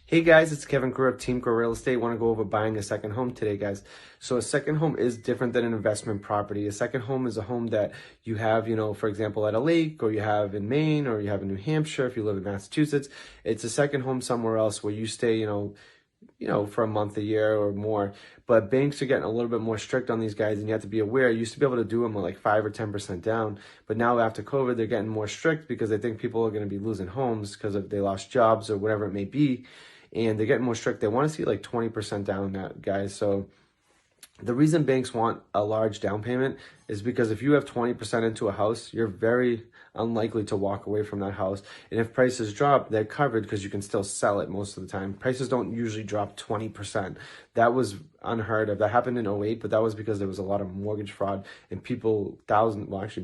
Hey guys, it's Kevin Correia of Team Correia Real Estate. Want to go over buying a second home today, guys. So a second home is different than an investment property. A second home is a home that you have, for example, at a lake, or you have in Maine, or you have in New Hampshire if you live in Massachusetts. It's a second home somewhere else where you stay, for a month, a year or more. But banks are getting a little bit more strict on these guys, and you have to be aware. You used to be able to do them with like 5 or 10% down, but now after COVID, they're getting more strict because they think people are going to be losing homes because of they lost jobs or whatever it may be, and they're getting more strict. They want to see like 20% down, guys. So the reason banks want a large down payment is because if you have 20% into a house, you're very unlikely to walk away from that house. And if prices drop, they're covered because you can still sell it most of the time. Prices don't usually drop 20%. That was unheard of. That happened in '08, but that was because there was a lot of mortgage fraud and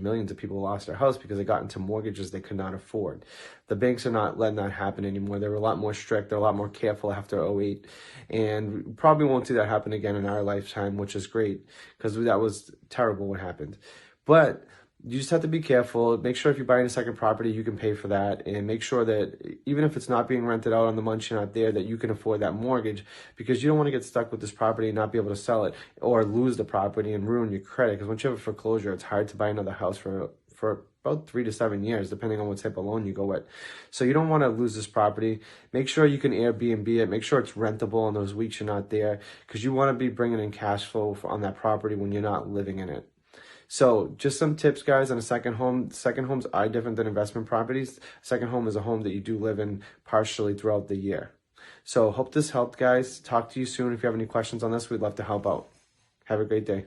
millions of people lost their house because they got into mortgages they could not afford. The banks are not letting that happen anymore. They're a lot more strict. They're a lot more careful after '08. And we probably won't see that happen again in our lifetime, which is great because that was terrible what happened. But you just have to be careful. Make sure if you're buying a second property, you can pay for that, and make sure that even if it's not being rented out on the months you're not there, that you can afford that mortgage, because you don't want to get stuck with this property and not be able to sell it or lose the property and ruin your credit. Because once you have a foreclosure, it's hard to buy another house for about 3 to 7 years, depending on what type of loan you go with. So you don't want to lose this property. Make sure you can Airbnb it. Make sure it's rentable on those weeks you're not there, because you want to be bringing in cash flow on that property when you're not living in it. So just some tips, guys, on a second home. Second homes are different than investment properties. Second home is a home that you do live in partially throughout the year. So hope this helped, guys. Talk to you soon. If you have any questions on this, we'd love to help out. Have a great day.